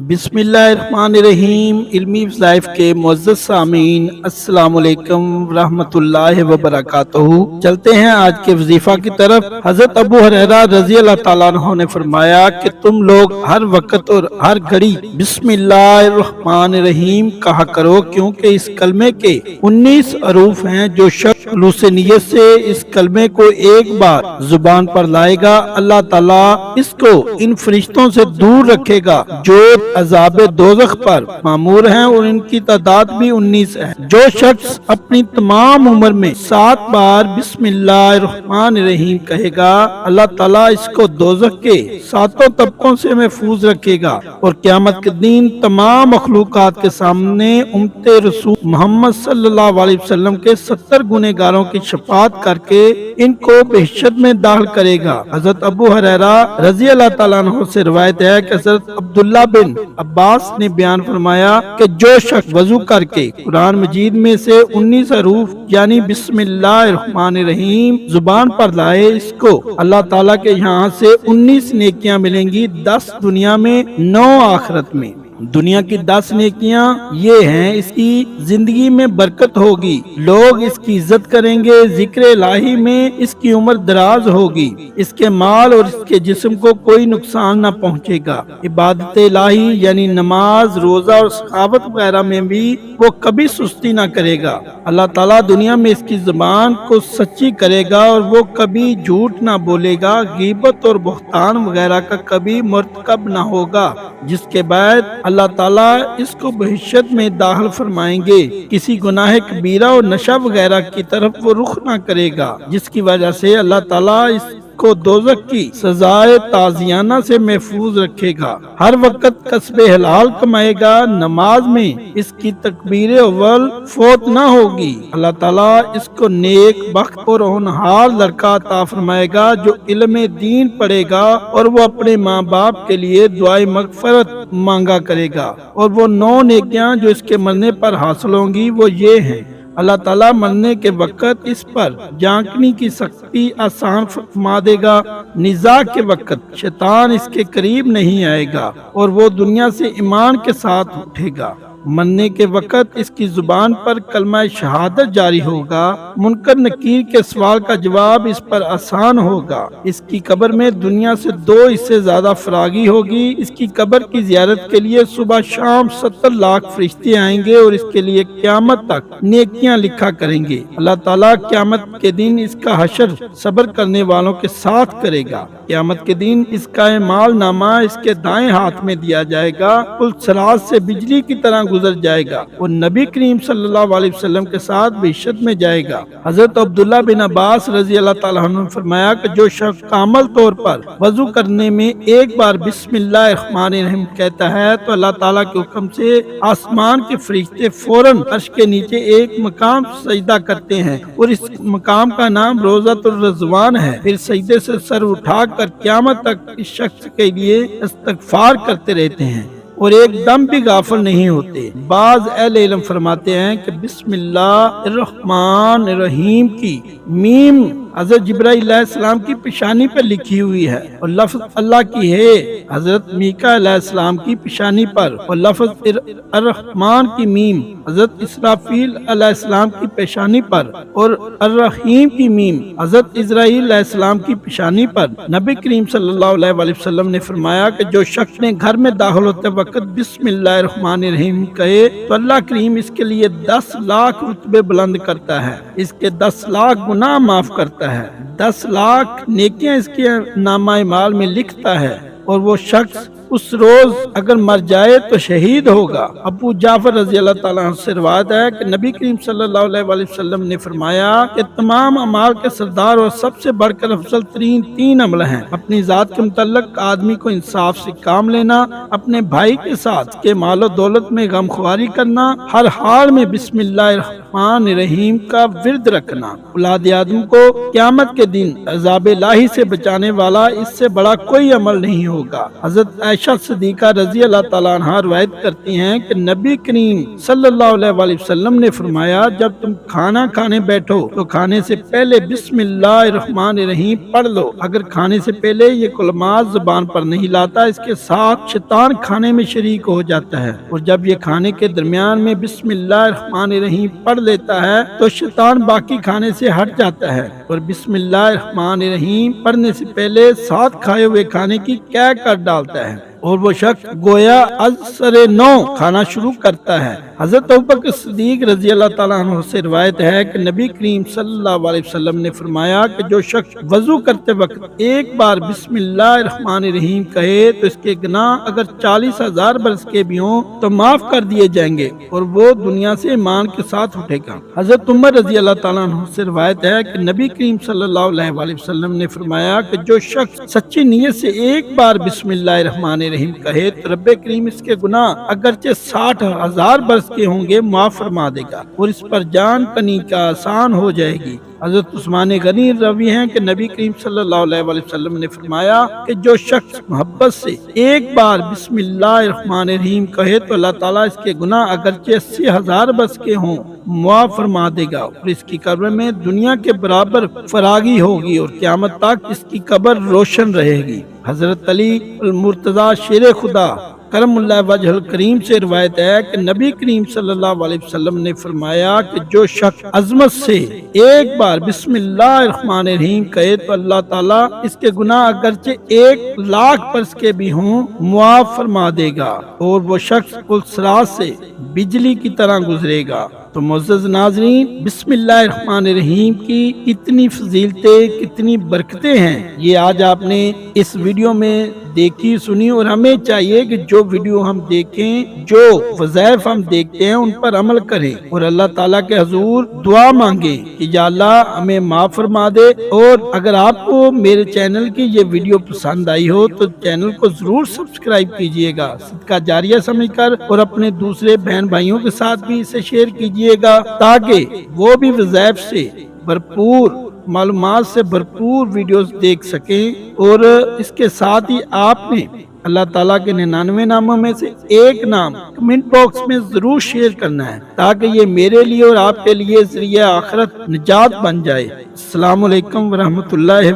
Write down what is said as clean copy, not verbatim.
बिस्मिल्लाहिर्रहमानिर्रहीम। इल्मी लाइफ के मुअज़्ज़ज़ सामीन, अस्सलाम वालेकुम रहमतुल्लाहि व बरकातहू। चलते हैं आज के वजीफा की तरफ। हजरत अबू हुरैरा रज़ी अल्लाह ताला अन्हु ने फरमाया कि तुम लोग हर वक्त और हर घड़ी बिस्मिल्लाहिर्रहमानिर्रहीम कहा करो, क्योंकि इस कलमे के 19 हरूफ हैं। जो शख्स खुलूस नियत से इस कलमे को एक बार जुबान पर लाएगा, अल्लाह ताला इसको इन फरिश्तों से दूर रखेगा जो अज़ाब दोज़ख पर मामूर हैं, और इनकी तादाद भी 19 है। जो शख्स अपनी तमाम उम्र में 7 बार बिस्मिल्लाहिर्रहमानिर्रहीम कहेगा, अल्लाह ताला इसको दोज़ख के 7 तबकों से महफूज रखेगा, और क़यामत के दिन तमाम मखलूक़ात के सामने उम्मते रसूल मोहम्मद सल्लल्लाहु अलैहि वसल्लम के 70 गुनहगारों की शफाअत करके इनको बहशत में दाखिल करेगा। हज़रत अबू हुरैरा रज़ी अल्लाह ताला अन्हु से रिवायत है कि हज़रत अब्दुल्लाह बिन अब्बास ने बयान फरमाया कि जो शख्स वजू करके कुरान मजीद में से 19 हरूफ यानी बिस्मिल्लाहिर्रहमानिर्रहीम जुबान पर लाए, इसको अल्लाह ताला के यहाँ से 19 नेकियां मिलेंगी, 10 दुनिया में 9 आखिरत में। दुनिया की 10 नेकियां ये हैं, इसकी जिंदगी में बरकत होगी, लोग इसकी इज्जत करेंगे, जिक्र इलाही में इसकी उम्र दराज होगी, इसके माल और इसके जिस्म को कोई नुकसान न पहुंचेगा, इबादत इलाही यानी नमाज, रोजा और सखावत वगैरह में भी वो कभी सुस्ती न करेगा। अल्लाह ताला दुनिया में इसकी जुबान को सच्ची करेगा और वो कभी झूठ न बोलेगा, गीबत और बुहतान वगैरह का कभी मर्तकब न होगा, जिसके बाद अल्लाह ताला इसको बहशत में दाखिल फरमाएंगे। किसी गुनाह कबीरा और नशा वगैरह की तरफ वो रुख ना करेगा, जिसकी वजह से अल्लाह ताला इसको दोज़ख की सजाए ताजियाना से महफूज रखेगा। हर वक्त कस्बे हलाल कमाएगा, नमाज में इसकी तकबीर अव्वल फौत ना होगी। अल्लाह ताला इसको नेक बख्त और होनहार लड़का अता फरमाएगा जो इल्म दीन पढ़ेगा, और वो अपने माँ बाप के लिए दुआए मगफरत मांगा करेगा। और वो 9 नेकियां जो इसके मरने पर हासिल होंगी वो ये हैं। अल्लाह ताला मरने के वक्त इस पर जांकनी की सख्ती आसान फरमा देगा, निज़ा के वक्त शैतान इसके करीब नहीं आएगा, और वो दुनिया से ईमान के साथ उठेगा। मरने के वक्त इसकी जुबान पर कलमा शहादत जारी होगा, मुनकर नकीर के सवाल का जवाब इस पर आसान होगा। इसकी कब्र में दुनिया से 2 हिस्से ज्यादा फरागी होगी। इसकी कब्र की जियारत के लिए सुबह शाम 70 लाख फरिश्ते आएंगे और इसके लिए क़यामत तक नेकियां लिखा करेंगे। अल्लाह ताला क़यामत के दिन इसका हशर सब्र करने वालों के साथ करेगा। क़यामत के दिन इसका माल नामा इसके दाएं हाथ में दिया जाएगा, पुल सराज से बिजली की तरह गुजर जाएगा, वो नबी करीम सल्लल्लाहु अलैहि वसल्लम के साथ बहशत में जाएगा। हजरत अब्दुल्लाह बिन अब्बास रज़ी अल्लाह ताला अन्हु ने फरमाया कि जो शख्स कामल तौर पर वजू करने में एक बार बिस्मिल्लाहिर्रहमानिर्रहीम कहता है, तो अल्लाह ताला के हुक्म से आसमान के फरिश्ते फौरन अर्श के नीचे एक मकाम सजदा करते हैं, और इस मकाम का नाम रोज़तुर रिज़वान है। फिर सजदे से सर उठाकर क़यामत तक इस शख्स के लिए इस्तग़फ़ार करते रहते हैं और एकदम भी गाफिल नहीं होते। बाज़ अहले इल्म फरमाते हैं कि बिस्मिल्लाहिर्रहमानिर्रहीम की मीम हजरत जिब्राइल अलैहिस्सलाम की पेशानी पर लिखी हुई है, और लफ्ज अल्लाह की है हजरत मीका अलैहिस्सलाम की पेशानी पर, और लफ्ज अर्रहमान की मीम हजरत इसराफील अलैहिस्सलाम की पेशानी पर, और अर्रहीम की मीम हजरत इजराइल अलैहिस्सलाम की पेशानी पर। नबी करीम सल्लल्लाहु अलैहि वसल्लम ने फरमाया कि जो शख्स ने घर में दाखिल होते वक्त बिस्मिल्लाहिर्रहमानिर्रहीम कहे, तो अल्लाह करीम इसके लिए 10 लाख रुतबे बुलंद करता है, इसके 10 लाख गुनाह माफ करता है, 10 लाख नेकियां इसके नामा माल में लिखता है, और वो शख्स उस रोज अगर मर जाए तो शहीद होगा। अबू जाफर रज़ी अल्लाह ताला अन्हु से रिवायत है कि नबी करीम सल्लल्लाहु अलैहि वसल्लम ने फरमाया कि तमाम अमाल के सरदार और सबसे बढ़कर अफजल तरीन 3 अमल हैं। अपनी जात के मुतल्लिक आदमी को इंसाफ से काम लेना, अपने भाई के साथ के मालो दौलत में गमख्वारी करना, हर हाल में बिस्मिल्लाहिर्रहमानिर्रहीम का विर्द रखना। औलाद आदम को क़यामत के दिन अज़ाब इलाही से बचाने वाला इससे बड़ा कोई अमल नहीं होगा। हज़रत عائشہ صدیقہ رضی اللہ تعالیٰ عنہا روایت کرتی ہیں کہ نبی کریم صلی اللہ علیہ وسلم نے فرمایا جب تم کھانا کھانے بیٹھو تو کھانے سے پہلے بسم اللہ الرحمن الرحیم پڑھ لو۔ اگر کھانے سے پہلے یہ کلمات زبان پر نہیں لاتا اس کے ساتھ شیطان کھانے میں شریک ہو جاتا ہے، اور جب یہ کھانے کے درمیان میں بسم اللہ الرحمن الرحیم پڑھ لیتا ہے تو شیطان باقی کھانے سے ہٹ جاتا ہے اور بسم اللہ الرحمن الرحیم پڑھنے سے پہلے ساتھ کھائے ہوئے کھانے کی قے کر ڈالتا ہے اور وہ شخص گویا از سر نو کھانا شروع کرتا ہے۔ حضرت ابوبکر صدیق رضی اللہ تعالیٰ عنہ سے روایت ہے کہ نبی کریم صلی اللہ علیہ وسلم نے فرمایا کہ جو شخص وضو کرتے وقت ایک بار بسم اللہ الرحمن الرحیم کہے تو اس کے گناہ اگر 40,000 برس کے بھی ہوں تو معاف کر دیے جائیں گے اور وہ دنیا سے ایمان کے ساتھ اٹھے گا۔ حضرت عمر رضی اللہ تعالیٰ عنہ سے روایت ہے کہ نبی کریم صلی اللہ علیہ وسلم نے فرمایا کہ جو شخص سچی نیت سے ایک بار بسم اللہ الرحمن الرحیم کہے تو رب کریم اس کے گناہ اگرچہ 60,000 برس کے ہوں گے معاف فرما دے گا اور اس پر جان کنی کا آسان ہو جائے گی۔ حضرت عثمان غنی راوی ہیں کہ نبی کریم صلی اللہ علیہ وسلم نے فرمایا کہ جو شخص محبت سے ایک بار بسم اللہ الرحمن الرحیم کہے تو اللہ تعالیٰ اس کے گناہ اگرچہ 80,000 برس کے ہوں معاف فرما دے گا اور اس کی قبر میں دنیا کے برابر فراغی ہوگی اور قیامت تک اس کی قبر روشن رہے گی۔ حضرت علی المرتضیٰ شیر خدا کرم اللہ وجہ الکریم سے روایت ہے کہ نبی کریم صلی اللہ علیہ وسلم نے فرمایا کہ جو شخص عظمت سے ایک بار بسم اللہ الرحمن الرحیم کہے تو اللہ تعالیٰ اس کے گناہ اگرچہ 1,00,000 برس کے بھی ہوں معاف فرما دے گا اور وہ شخص پلسرات سے بجلی کی طرح گزرے گا۔ تو معزز ناظرین، بسم اللہ الرحمن الرحیم کی کتنی فضیلتیں کتنی برکتیں ہیں یہ آج آپ نے اس ویڈیو میں دیکھی سنی، اور ہمیں چاہیے کہ جو ویڈیو ہم دیکھیں جو وظائف ہم دیکھتے ہیں ان پر عمل کریں اور اللہ تعالیٰ کے حضور دعا مانگیں کہ یا اللہ ہمیں معاف فرما دے۔ اور اگر آپ کو میرے چینل کی یہ ویڈیو پسند آئی ہو تو چینل کو ضرور سبسکرائب کیجئے گا صدقہ جاریہ سمجھ کر، اور اپنے دوسرے بہن بھائیوں کے ساتھ بھی اسے شیئر کیجئے گا تاکہ وہ بھی وظائف سے بھرپور معلومات سے بھرپور ویڈیوز دیکھ سکیں۔ اور اس کے ساتھ ہی آپ نے اللہ تعالیٰ کے 99 ناموں میں سے ایک نام کمنٹ باکس میں ضرور شیئر کرنا ہے تاکہ یہ میرے لیے اور آپ کے لیے ذریعہ آخرت نجات بن جائے۔ السلام علیکم ورحمۃ اللہ